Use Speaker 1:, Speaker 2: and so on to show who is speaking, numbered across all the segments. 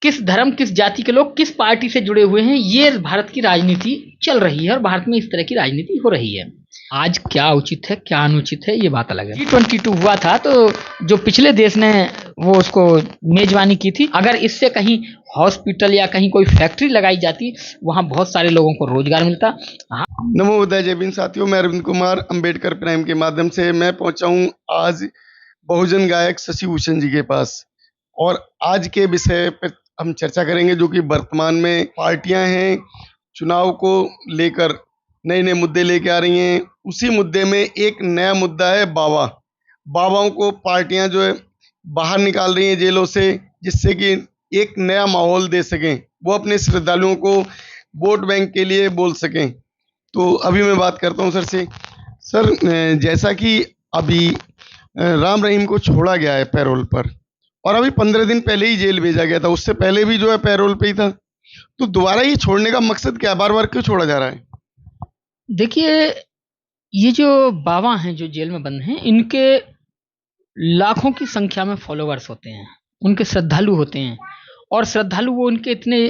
Speaker 1: किस धर्म, किस जाति के लोग किस पार्टी से जुड़े हुए हैं, ये भारत की राजनीति चल रही है और भारत में इस तरह की राजनीति हो रही है। आज क्या उचित है क्या अनुचित है ये बात अलग है। G22 हुआ था तो जो पिछले देश ने वो उसको मेजबानी की थी, अगर इससे कहीं हॉस्पिटल या कहीं कोई फैक्ट्री लगाई जाती, वहां बहुत सारे लोगों को रोजगार मिलता।
Speaker 2: नमो उदय जय भीम साथियों, मैं अरविंद कुमार अंबेडकर प्राइम के माध्यम से मैं पहुंचा हूं आज बहुजन गायक शशि भूषण जी के पास, और आज के विषय पर हम चर्चा करेंगे जो कि वर्तमान में पार्टियां हैं चुनाव को लेकर नए नए मुद्दे लेके आ रही हैं। उसी मुद्दे में एक नया मुद्दा है बाबाओं को पार्टियां जो है बाहर निकाल रही हैं जेलों से, जिससे कि एक नया माहौल दे सकें, वो अपने श्रद्धालुओं को वोट बैंक के लिए बोल सकें। तो अभी मैं बात करता हूं सर से। सर, जैसा कि अभी राम रहीम को छोड़ा गया है पैरोल पर, और अभी 15 दिन पहले ही जेल भेजा गया था, उससे पहले भी जो है पैरोल पे ही था, तो दोबारा ये छोड़ने का मकसद क्या है? बार बार क्यों छोड़ा जा रहा है?
Speaker 1: देखिए, ये जो बाबा हैं जो जेल में बंद हैं, इनके लाखों की संख्या में फॉलोअर्स होते हैं, उनके श्रद्धालु होते हैं, और श्रद्धालु वो उनके इतने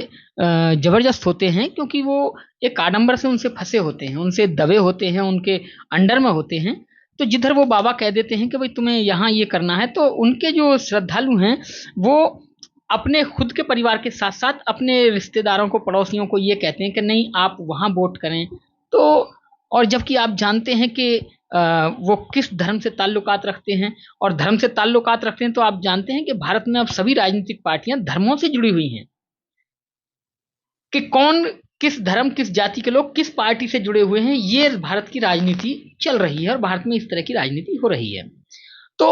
Speaker 1: जबरदस्त होते हैं क्योंकि वो एक आडंबर से उनसे फंसे होते हैं, उनसे दबे होते हैं, उनके अंडर में होते हैं। तो जिधर वो बाबा कह देते हैं कि भाई तुम्हें यहाँ ये करना है, तो उनके जो श्रद्धालु हैं वो अपने खुद के परिवार के साथ साथ अपने रिश्तेदारों को, पड़ोसियों को ये कहते हैं कि नहीं आप वहाँ वोट करें। तो और जबकि आप जानते हैं कि वो किस धर्म से ताल्लुकात रखते हैं, और धर्म से ताल्लुकात रखते हैं तो आप जानते हैं कि भारत में अब सभी राजनीतिक पार्टियां धर्मों से जुड़ी हुई हैं, कि कौन किस धर्म, किस जाति के लोग किस पार्टी से जुड़े हुए हैं, ये भारत की राजनीति चल रही है और भारत में इस तरह की राजनीति हो रही है। तो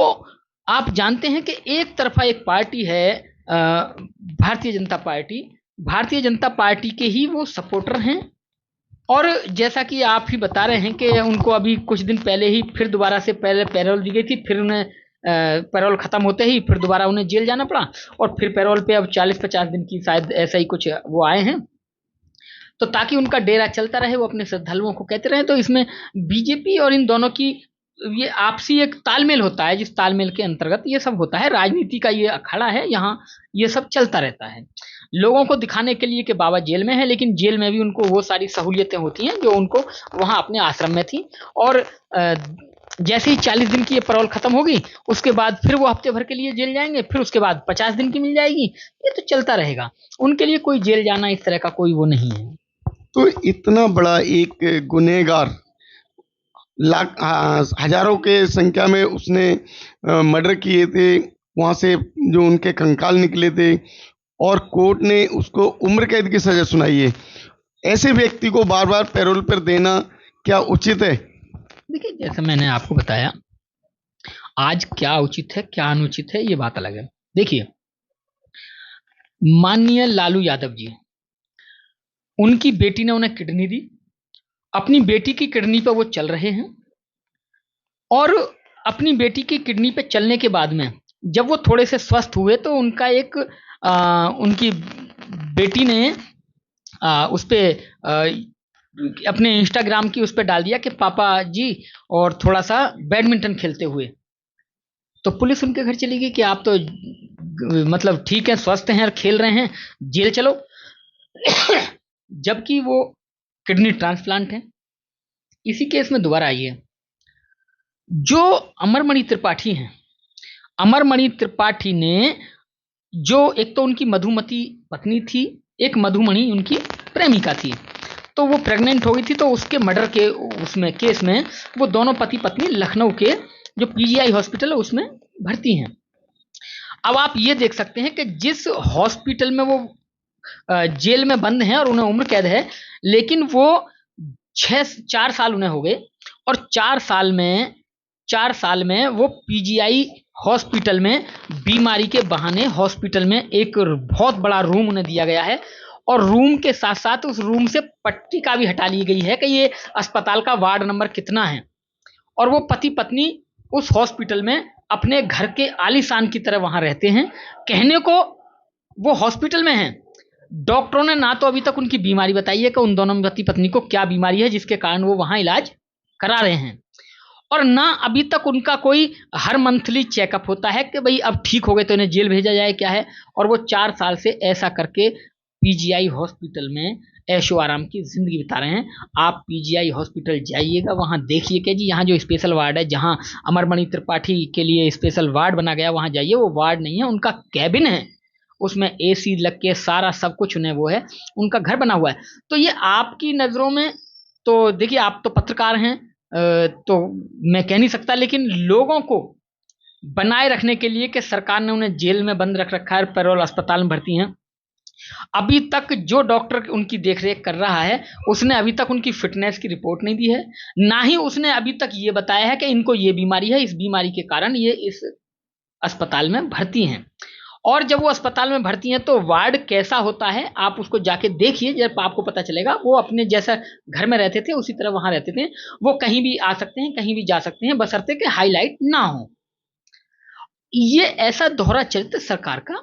Speaker 1: आप जानते हैं कि एक तरफा एक पार्टी है भारतीय जनता पार्टी, भारतीय जनता पार्टी के ही वो सपोर्टर हैं, और जैसा कि आप ही बता रहे हैं कि उनको अभी कुछ दिन पहले ही फिर दोबारा से पहले पैरोल दी गई थी, फिर उन्हें पैरोल खत्म होते ही फिर दोबारा उन्हें जेल जाना पड़ा, और फिर पैरोल पे अब 40-50 दिन की शायद ऐसा ही कुछ वो आए हैं, तो ताकि उनका डेरा चलता रहे, वो अपने श्रद्धालुओं को कहते रहे। तो इसमें बीजेपी और इन दोनों की ये आपसी एक तालमेल होता है, जिस तालमेल के अंतर्गत ये सब होता है, राजनीति का ये अखाड़ा है, यहाँ ये सब चलता रहता है, लोगों को दिखाने के लिए कि बाबा जेल में है, लेकिन जेल में भी उनको वो सारी सहूलियतें होती हैं जो उनको वहाँ अपने आश्रम में थी। और जैसे ही 40 दिन की ये पैरोल खत्म होगी, उसके बाद फिर वो हफ्ते भर के लिए जेल जाएंगे, फिर उसके बाद 50 दिन की मिल जाएगी, ये तो चलता रहेगा, उनके लिए कोई जेल जाना इस तरह का कोई वो नहीं है।
Speaker 2: तो इतना बड़ा एक गुनहगार, हजारों के संख्या में उसने मर्डर किए थे, वहां से जो उनके कंकाल निकले थे, और कोर्ट ने उसको उम्र कैद की सजा सुनाई है। ऐसे व्यक्ति को बार बार पैरोल पर देना क्या उचित है?
Speaker 1: देखिए, जैसे मैंने आपको बताया, आज क्या उचित है क्या अनुचित है ये बात अलग है। देखिए, माननीय लालू यादव जी, उनकी बेटी ने उन्हें किडनी दी, अपनी बेटी की किडनी पर वो चल रहे हैं, और अपनी बेटी की किडनी पे चलने के बाद में जब वो थोड़े से स्वस्थ हुए तो उनका एक उनकी बेटी ने उस पे अपने इंस्टाग्राम की उस पे डाल दिया कि पापा जी और थोड़ा सा बैडमिंटन खेलते हुए। तो पुलिस उनके घर चली गई कि आप तो मतलब ठीक है, स्वस्थ हैं और खेल रहे हैं, जेल चलो। जबकि वो किडनी ट्रांसप्लांट है। इसी केस में दोबारा आई है जो अमरमणि त्रिपाठी हैं। अमरमणि त्रिपाठी ने, जो एक तो उनकी मधुमती पत्नी थी, एक मधुमणि उनकी प्रेमिका थी, तो वो प्रेग्नेंट हो गई थी, तो उसके मर्डर के उसमें केस में वो दोनों पति पत्नी लखनऊ के जो पीजीआई हॉस्पिटल है उसमें भर्ती हैं। अब आप ये देख सकते हैं कि जिस हॉस्पिटल में वो जेल में बंद हैं और उन्हें उम्र कैद है, लेकिन वो 4 साल उन्हें हो गए, और 4 साल में वो पीजीआई हॉस्पिटल में बीमारी के बहाने हॉस्पिटल में एक बहुत बड़ा रूम उन्हें दिया गया है, और रूम के साथ साथ उस रूम से पट्टिका भी हटा ली गई है कि ये अस्पताल का वार्ड नंबर कितना है, और वो पति पत्नी उस हॉस्पिटल में अपने घर के आलीशान की तरह वहां रहते हैं। कहने को वो हॉस्पिटल में हैं, डॉक्टरों ने ना तो अभी तक उनकी बीमारी बताई है कि उन दोनों पति पत्नी को क्या बीमारी है जिसके कारण वो वहां इलाज करा रहे हैं, और ना अभी तक उनका कोई हर मंथली चेकअप होता है कि भाई अब ठीक हो गए तो इन्हें जेल भेजा जाए क्या है। और वो 4 साल से ऐसा करके पीजीआई हॉस्पिटल में ऐशो आराम की जिंदगी बिता रहे हैं। आप पीजीआई हॉस्पिटल जाइएगा, वहां देखिए कि जी यहाँ जो स्पेशल वार्ड है, जहाँ अमरमणि त्रिपाठी के लिए स्पेशल वार्ड बना गया, वहां जाइए, वो वार्ड नहीं है, उनका कैबिन है, उसमें एसी लग के सारा सब कुछ उन्हें वो है, उनका घर बना हुआ है। तो ये आपकी नजरों में, तो देखिए आप तो पत्रकार हैं, तो मैं कह नहीं सकता, लेकिन लोगों को बनाए रखने के लिए कि सरकार ने उन्हें जेल में बंद रख रखा है, पैरोल अस्पताल में भर्ती हैं, अभी तक जो डॉक्टर उनकी देखरेख कर रहा है उसने अभी तक उनकी फिटनेस की रिपोर्ट नहीं दी है, ना ही उसने अभी तक ये बताया है कि इनको ये बीमारी है, इस बीमारी के कारण ये इस अस्पताल में भर्ती हैं। और जब वो अस्पताल में भर्ती हैं तो वार्ड कैसा होता है आप उसको जाके देखिए, जब आपको पता चलेगा। वो अपने जैसा घर में रहते थे उसी तरह वहां रहते थे, वो कहीं भी आ सकते हैं, कहीं भी जा सकते हैं, बशर्ते कि हाईलाइट ना हो। ये ऐसा दोहरा चरित्र सरकार का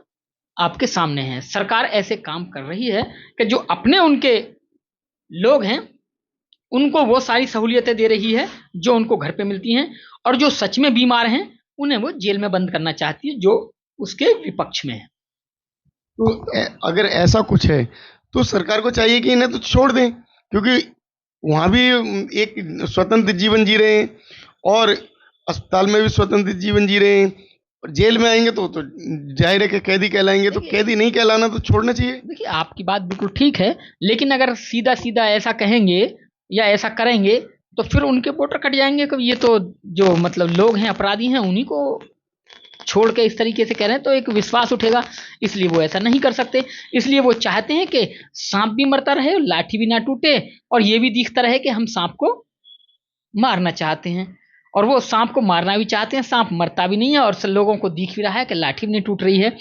Speaker 1: आपके सामने है। सरकार ऐसे काम कर रही है कि जो अपने उनके लोग हैं उनको वो सारी सहूलियतें दे रही है जो उनको घर पे मिलती हैं, और जो सच में बीमार हैं उन्हें वो जेल में बंद करना चाहती है, जो उसके विपक्ष में है।
Speaker 2: तो अगर ऐसा कुछ है तो सरकार को चाहिए कि इन्हें तो छोड़ दें, क्योंकि वहाँ भी एक स्वतंत्र जीवन जी रहे हैं और अस्पताल में भी स्वतंत्र जीवन जी रहे हैं। और जेल में आएंगे तो जाहिर है कि कैदी कहलाएंगे, तो कैदी नहीं कहलाना, तो छोड़ना चाहिए।
Speaker 1: देखिए आपकी बात बिल्कुल ठीक है, लेकिन अगर सीधा सीधा ऐसा कहेंगे या ऐसा करेंगे तो फिर उनके वोटर कट जाएंगे कि ये तो जो मतलब लोग हैं, अपराधी हैं, उन्हीं को छोड़ के इस तरीके से कह रहे हैं, तो एक विश्वास उठेगा। इसलिए वो ऐसा नहीं कर सकते। इसलिए वो चाहते हैं कि सांप भी मरता रहे, लाठी भी ना टूटे, और ये भी दिखता रहे कि हम सांप को मारना चाहते हैं। और वो सांप को मारना भी चाहते हैं, सांप मरता भी नहीं है, और लोगों को दिख भी रहा है कि लाठी भी नहीं टूट रही है।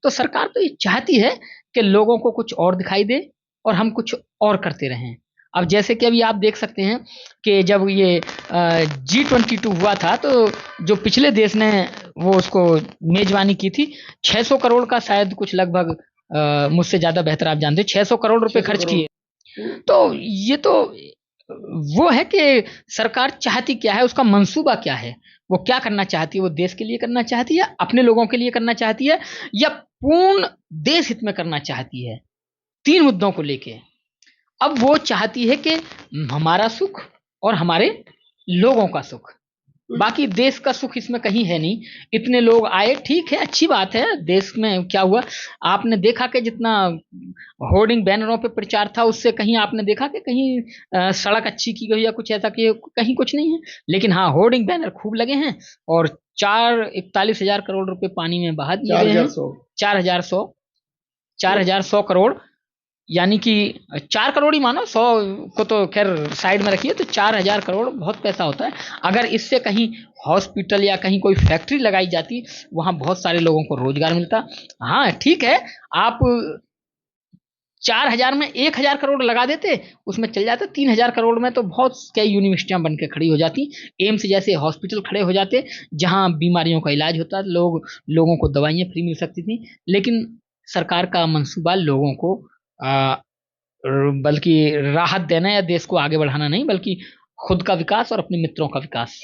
Speaker 1: तो सरकार तो ये चाहती है कि लोगों को कुछ और दिखाई दे और हम कुछ और करते रहें। अब जैसे कि अभी आप देख सकते हैं कि जब ये G22 हुआ था, तो जो पिछले देश ने वो उसको मेजबानी की थी, 600 करोड़ का शायद कुछ लगभग, मुझसे ज्यादा बेहतर आप जानते हैं, 600 करोड़ रुपए खर्च किए। तो ये तो वो है कि सरकार चाहती क्या है, उसका मंसूबा क्या है, वो क्या करना चाहती है, वो देश के लिए करना चाहती है, अपने लोगों के लिए करना चाहती है, या पूर्ण देश हित में करना चाहती है। 3 मुद्दों को लेके अब वो चाहती है कि हमारा सुख और हमारे लोगों का सुख, बाकी देश का सुख इसमें कहीं है नहीं। इतने लोग आए, ठीक है, अच्छी बात है। देश में क्या हुआ, आपने देखा कि जितना होर्डिंग बैनरों पे प्रचार था, उससे कहीं आपने देखा कि कहीं सड़क अच्छी की गई या कुछ ऐसा कि कहीं कुछ नहीं है। लेकिन हाँ, होर्डिंग बैनर खूब लगे हैं, और 41,000 करोड़ रुपए पानी में बहा दिए गए हैं। 4,100 करोड़, यानी कि 4 करोड़ ही मानो, 100 को तो खैर साइड में रखिए, तो 4,000 करोड़ बहुत पैसा होता है। अगर इससे कहीं हॉस्पिटल या कहीं कोई फैक्ट्री लगाई जाती, वहां बहुत सारे लोगों को रोजगार मिलता। हाँ ठीक है, आप 4,000 में 1,000 करोड़ लगा देते, उसमें चल जाता। 3,000 करोड़ में तो बहुत कई यूनिवर्सिटियां बन के खड़ी हो जाती, एम्स जैसे हॉस्पिटल खड़े हो जाते, जहां बीमारियों का इलाज होता, लोगों को दवाइयां फ्री मिल सकती थी। लेकिन सरकार का मंसूबा लोगों को बल्कि राहत देना या देश को आगे बढ़ाना नहीं, बल्कि खुद का विकास और अपने मित्रों का विकास।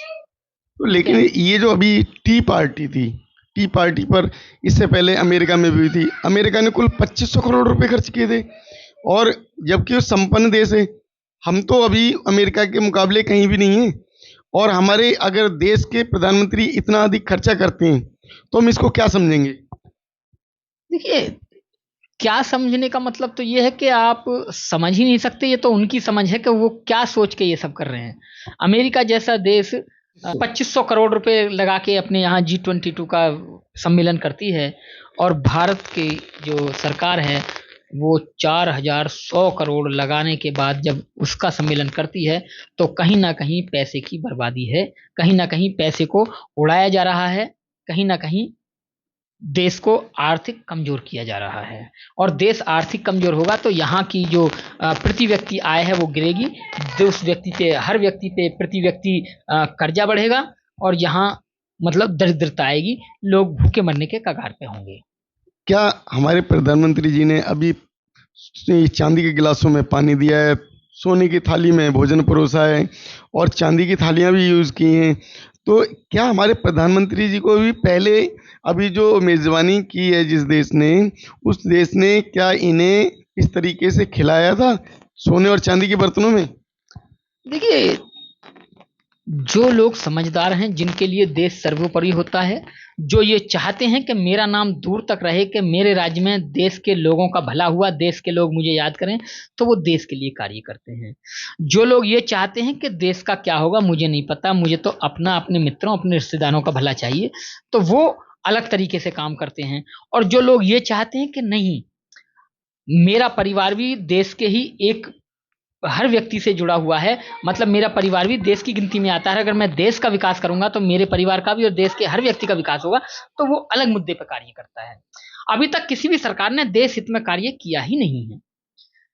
Speaker 2: तो लेकिन ये जो अभी टी पार्टी थी, टी पार्टी पर इससे पहले अमेरिका में भी हुई थी, अमेरिका ने कुल 2500 करोड़ रुपए खर्च किए थे, और जबकि वो संपन्न देश है। हम तो अभी अमेरिका के मुकाबले कहीं भी नहीं है, और हमारे अगर देश के प्रधानमंत्री इतना अधिक खर्चा करते हैं तो हम इसको क्या समझेंगे?
Speaker 1: देखिए, क्या समझने का मतलब तो ये है कि आप समझ ही नहीं सकते। ये तो उनकी समझ है कि वो क्या सोच के ये सब कर रहे हैं। अमेरिका जैसा देश 2500 करोड़ रुपए लगा के अपने यहाँ G22 का सम्मेलन करती है, और भारत की जो सरकार है वो 4,100 करोड़ लगाने के बाद जब उसका सम्मेलन करती है, तो कहीं ना कहीं पैसे की बर्बादी है, कहीं ना कहीं पैसे को उड़ाया जा रहा है, कहीं ना कहीं देश को आर्थिक कमजोर किया जा रहा है। और देश आर्थिक कमजोर होगा तो यहाँ की जो प्रति व्यक्ति आय है वो गिरेगी, उस व्यक्ति पे, हर व्यक्ति पे प्रति व्यक्ति कर्जा बढ़ेगा, और यहाँ मतलब दरिद्रता आएगी, लोग भूखे मरने के कगार पे होंगे।
Speaker 2: क्या हमारे प्रधानमंत्री जी ने अभी चांदी के गिलासों में पानी दिया है, सोने की थाली में भोजन परोसा है और चांदी की थालियाँ भी यूज़ की हैं। तो क्या हमारे प्रधानमंत्री जी को भी पहले अभी जो मेज़बानी की है जिस देश ने, उस देश ने क्या इन्हें इस तरीके से खिलाया था, सोने और चांदी के बर्तनों में?
Speaker 1: देखिए, जो लोग समझदार हैं, जिनके लिए देश सर्वोपरि होता है, जो ये चाहते हैं कि मेरा नाम दूर तक रहे, कि मेरे राज्य में देश के लोगों का भला हुआ, देश के लोग मुझे याद करें, तो वो देश के लिए कार्य करते हैं। जो लोग ये चाहते हैं कि देश का क्या होगा मुझे नहीं पता, मुझे तो अपना, अपने मित्रों, अपने रिश्तेदारों का भला चाहिए, तो वो अलग तरीके से काम करते हैं। और जो लोग ये चाहते हैं कि नहीं, मेरा परिवार भी देश के ही एक, हर व्यक्ति से जुड़ा हुआ है, मतलब मेरा परिवार भी देश की गिनती में आता है, अगर मैं देश का विकास करूंगा तो मेरे परिवार का भी और देश के हर व्यक्ति का विकास होगा, तो वो अलग मुद्दे पर कार्य करता है। अभी तक किसी भी सरकार ने देश हित में कार्य किया ही नहीं है।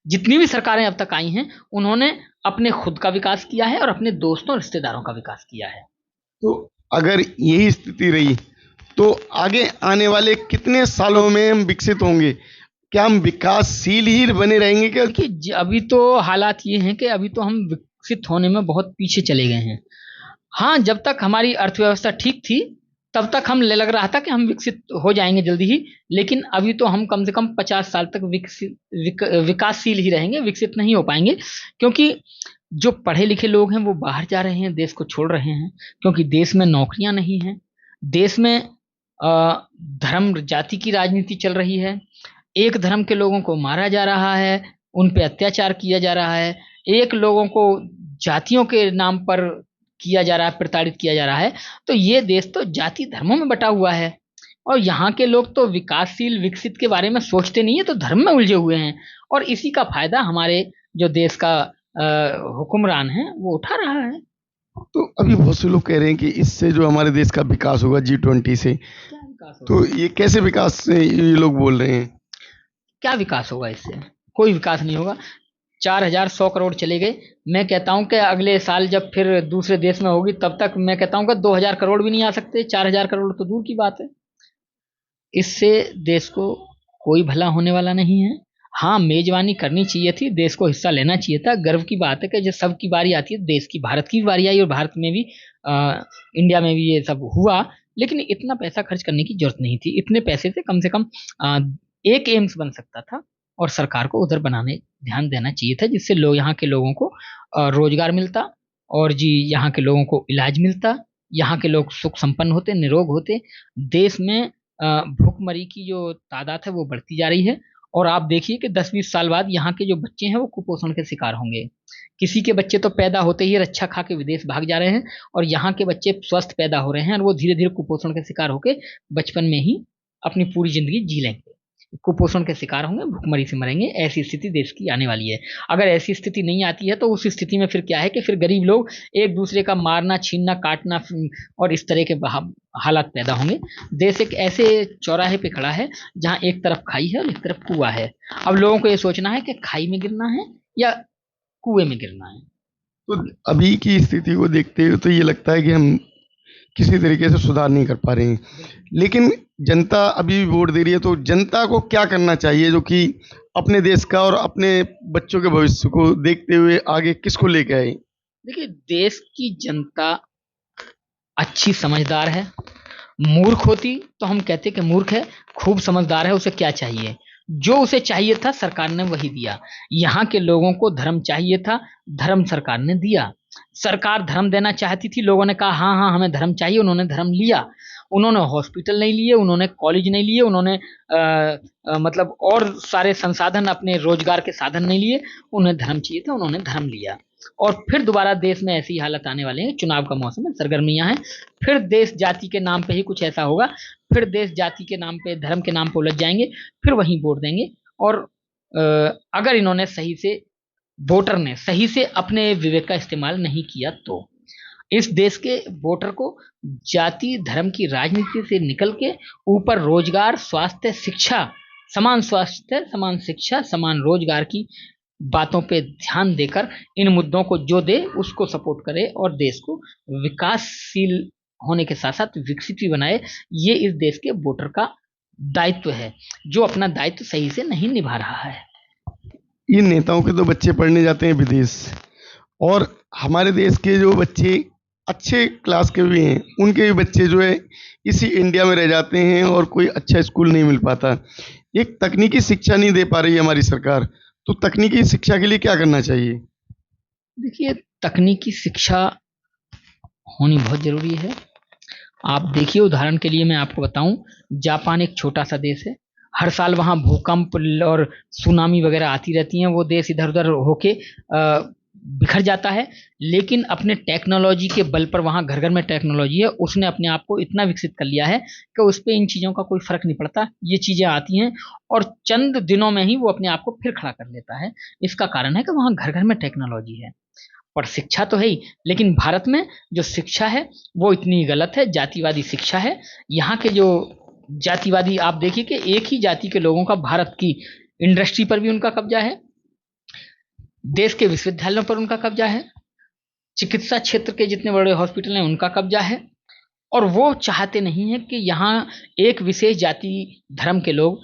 Speaker 1: जितनी भी सरकारें अब तक आई हैं, उन्होंने अपने खुद का विकास किया है और अपने दोस्तों रिश्तेदारों का विकास किया है।
Speaker 2: तो अगर यही स्थिति रही, तो आगे आने वाले कितने सालों में हम विकसित होंगे? क्या हम विकासशील ही बने रहेंगे क्या?
Speaker 1: देखिए, अभी तो हालात ये हैं कि अभी तो हम विकसित होने में बहुत पीछे चले गए हैं। हाँ, जब तक हमारी अर्थव्यवस्था ठीक थी, तब तक हम लग रहा था कि हम विकसित हो जाएंगे जल्दी ही, लेकिन अभी तो हम कम से कम 50 साल तक विकासशील ही रहेंगे, विकसित नहीं हो पाएंगे। क्योंकि जो पढ़े लिखे लोग हैं वो बाहर जा रहे हैं, देश को छोड़ रहे हैं, क्योंकि देश में नौकरियां नहीं हैं। देश में धर्म जाति की राजनीति चल रही है। एक धर्म के लोगों को मारा जा रहा है, उन पे अत्याचार किया जा रहा है। एक लोगों को जातियों के नाम पर किया जा रहा है, प्रताड़ित किया जा रहा है। तो ये देश तो जाति धर्मों में बटा हुआ है, और यहाँ के लोग तो विकासशील विकसित के बारे में सोचते नहीं है, तो धर्म में उलझे हुए हैं। और इसी का फायदा हमारे जो देश का हुक्मरान है वो उठा रहा है।
Speaker 2: तो अभी बहुत से लोग कह रहे हैं कि इससे जो हमारे देश का विकास होगा G20 से,
Speaker 1: क्या विकास होगा?
Speaker 2: तो ये कैसे विकास से ये लोग बोल रहे हैं?
Speaker 1: क्या विकास होगा इससे? कोई विकास नहीं होगा। 4,100 करोड़ चले गए। मैं कहता हूं कि अगले साल जब फिर दूसरे देश में होगी, तब तक मैं कहता हूं कि 2,000 करोड़ भी नहीं आ सकते। 4,000 करोड़ तो दूर की बात है। इससे देश को कोई भला होने वाला नहीं है। हाँ, मेजबानी करनी चाहिए थी, देश को हिस्सा लेना चाहिए था। गर्व की बात है कि जब सबकी बारी आती है, देश की, भारत की भी बारी आई, और भारत में भी इंडिया में भी ये सब हुआ। लेकिन इतना पैसा खर्च करने की जरूरत नहीं थी। इतने पैसे से कम अ, एक एम्स बन सकता था, और सरकार को उधर बनाने ध्यान देना चाहिए था, जिससे लोग, यहाँ के लोगों को रोजगार मिलता, और जी यहाँ के लोगों को इलाज मिलता, यहाँ के लोग सुख संपन्न होते, निरोग होते। देश में भूखमरी की जो तादाद है वो बढ़ती जा रही है। और आप देखिए कि 10-20 साल बाद यहाँ के जो बच्चे हैं वो कुपोषण के शिकार होंगे। किसी के बच्चे तो पैदा होते ही रक्षा खा के विदेश भाग जा रहे हैं, और यहाँ के बच्चे स्वस्थ पैदा हो रहे हैं, और वो धीरे धीरे कुपोषण के शिकार होके बचपन में ही अपनी पूरी जिंदगी जी लेंगे, कुपोषण के शिकार होंगे, भूखमरी से मरेंगे। ऐसी स्थिति देश की आने वाली है। अगर ऐसी स्थिति नहीं आती है, तो उस स्थिति में फिर क्या है कि फिर गरीब लोग एक दूसरे का मारना, छीनना, काटना, और इस तरह के हालात पैदा होंगे। देश एक ऐसे चौराहे पे खड़ा है जहां एक तरफ खाई है और एक तरफ कुआं है। अब लोगों को ये सोचना है कि खाई में गिरना है या कुएं में गिरना है।
Speaker 2: तो अभी की स्थिति को देखते हुए तो ये लगता है कि हम किसी तरीके से सुधार नहीं कर पा रहे हैं। लेकिन जनता अभी भी वोट दे रही है, तो जनता को क्या करना चाहिए जो कि अपने देश का और अपने बच्चों के भविष्य को देखते हुए आगे किसको लेके आए?
Speaker 1: देखिए, देश की जनता अच्छी समझदार है। मूर्ख होती तो हम कहते कि मूर्ख है। खूब समझदार है, उसे क्या चाहिए? जो उसे चाहिए था सरकार ने वही दिया। यहाँ के लोगों को धर्म चाहिए था, धर्म सरकार ने दिया। सरकार धर्म देना चाहती थी, लोगों ने कहा हाँ हाँ हमें धर्म चाहिए, उन्होंने धर्म लिया। उन्होंने हॉस्पिटल नहीं लिए, उन्होंने कॉलेज नहीं लिए, उन्होंने मतलब और सारे संसाधन, अपने रोजगार के साधन नहीं लिए। उन्हें धर्म चाहिए था, उन्होंने धर्म लिया। और फिर दोबारा देश में ऐसी हालत आने वाले हैं, चुनाव का मौसम है, सरगर्मियां हैं। फिर देश जाति के नाम पे ही कुछ ऐसा होगा। फिर देश जाति के नाम पे, धर्म के नाम पे उलझ जाएंगे, फिर वहीं वोट देंगे। और अगर इन्होंने सही से, वोटर ने सही से अपने विवेक का इस्तेमाल नहीं किया, तो इस देश के वोटर को जाति धर्म की राजनीति से निकल के ऊपर रोजगार, स्वास्थ्य, समान शिक्षा, समान रोजगार की बातों पे ध्यान देकर इन मुद्दों को जो दे उसको सपोर्ट करे, और देश को विकासशील होने के साथ साथ विकसित भी बनाए। ये इस देश के वोटर का दायित्व है, जो अपना दायित्व सही से नहीं निभा रहा है।
Speaker 2: इन नेताओं के तो बच्चे पढ़ने जाते हैं विदेश, और हमारे देश के जो बच्चे अच्छे क्लास के भी हैं, उनके भी बच्चे जो है इसी इंडिया में रह जाते हैं और कोई अच्छा स्कूल नहीं मिल पाता। एक तकनीकी शिक्षा नहीं दे पा रही है हमारी सरकार, तो तकनीकी शिक्षा के लिए क्या करना चाहिए?
Speaker 1: देखिए, तकनीकी शिक्षा होनी बहुत ज़रूरी है। आप देखिए, उदाहरण के लिए मैं आपको बताऊं, जापान एक छोटा सा देश है। हर साल वहाँ भूकंप और सुनामी वगैरह आती रहती हैं, वो देश इधर उधर होके बिखर जाता है। लेकिन अपने टेक्नोलॉजी के बल पर, वहाँ घर घर में टेक्नोलॉजी है, उसने अपने आप को इतना विकसित कर लिया है कि उस पर इन चीज़ों का कोई फर्क नहीं पड़ता। ये चीज़ें आती हैं और चंद दिनों में ही वो अपने आप को फिर खड़ा कर लेता है। इसका कारण है कि वहाँ घर घर में टेक्नोलॉजी है। और शिक्षा तो है ही, लेकिन भारत में जो शिक्षा है वो इतनी गलत है, जातिवादी शिक्षा है। यहाँ के जो जातिवादी, आप देखिए कि एक ही जाति के लोगों का भारत की इंडस्ट्री पर भी उनका कब्जा है, देश के विश्वविद्यालयों पर उनका कब्जा है, चिकित्सा क्षेत्र के जितने बड़े हॉस्पिटल हैं उनका कब्जा है। और वो चाहते नहीं है कि यहाँ एक विशेष जाति धर्म के लोग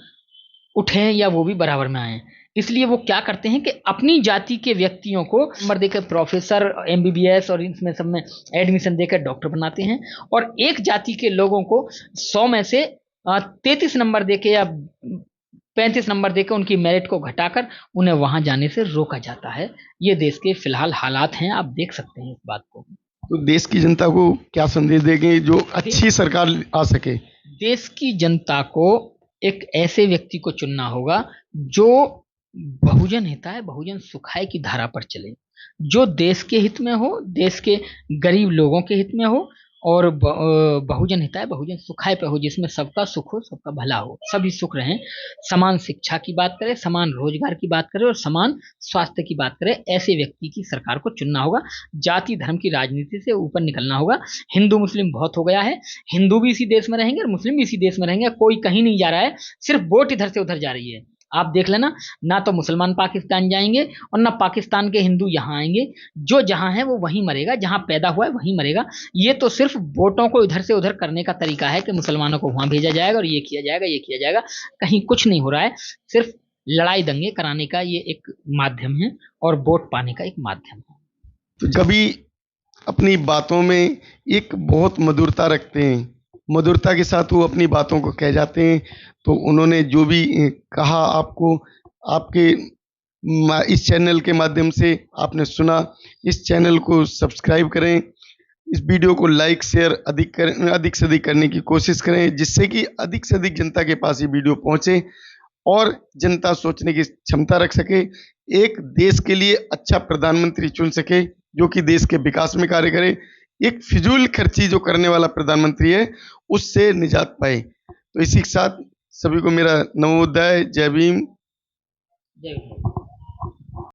Speaker 1: उठें या वो भी बराबर में आए। इसलिए वो क्या करते हैं कि अपनी जाति के व्यक्तियों को नंबर देकर प्रोफेसर, एमबीबीएस और इसमें सब में एडमिशन देकर डॉक्टर बनाते हैं, और एक जाति के लोगों को 100 में से 33 नंबर देके या 35 नंबर देकर उनकी मेरिट को घटाकर उन्हें वहां जाने से रोका जाता है। ये देश के फिलहाल हालात हैं, आप देख सकते हैं इस बात को।
Speaker 2: तो देश की जनता को क्या संदेश देंगे जो अच्छी सरकार आ सके?
Speaker 1: देश की जनता को एक ऐसे व्यक्ति को चुनना होगा जो बहुजन हिताय बहुजन सुखाय की धारा पर चले, जो देश के हित में हो, देश के गरीब लोगों के हित में हो, और बहुजन हिताय बहुजन सुखाय पे हो, जिसमें सबका सुख हो, सबका भला हो, सभी सुख रहें। समान शिक्षा की बात करें, समान रोजगार की बात करें और समान स्वास्थ्य की बात करें, ऐसे व्यक्ति की सरकार को चुनना होगा। जाति धर्म की राजनीति से ऊपर निकलना होगा। हिंदू मुस्लिम बहुत हो गया है, हिंदू भी इसी देश में रहेंगे और मुस्लिम भी इसी देश में रहेंगे, कोई कहीं नहीं जा रहा है, सिर्फ वोट इधर से उधर जा रही है। आप देख लेना, ना तो मुसलमान पाकिस्तान जाएंगे और ना पाकिस्तान के हिंदू यहाँ आएंगे। जो जहाँ है वो वहीं मरेगा, जहाँ पैदा हुआ है वहीं मरेगा। ये तो सिर्फ वोटों को इधर से उधर करने का तरीका है कि मुसलमानों को वहां भेजा जाएगा और ये किया जाएगा, ये किया जाएगा। कहीं कुछ नहीं हो रहा है, सिर्फ लड़ाई दंगे कराने का ये एक माध्यम है और वोट पाने का एक माध्यम है।
Speaker 2: तो कभी अपनी बातों में एक बहुत मधुरता रखते हैं, मधुरता के साथ वो अपनी बातों को कह जाते हैं। तो उन्होंने जो भी कहा आपको, आपके इस चैनल के माध्यम से आपने सुना। इस चैनल को सब्सक्राइब करें, इस वीडियो को लाइक शेयर अधिक से अधिक करने की कोशिश करें, जिससे कि अधिक से अधिक जनता के पास ये वीडियो पहुंचे और जनता सोचने की क्षमता रख सके, एक देश के लिए अच्छा प्रधानमंत्री चुन सके जो कि देश के विकास में कार्य करे, एक फिजूल खर्ची जो करने वाला प्रधानमंत्री है उससे निजात पाए। तो इसी के साथ सभी को मेरा नमोदय, जय भीम।
Speaker 1: जय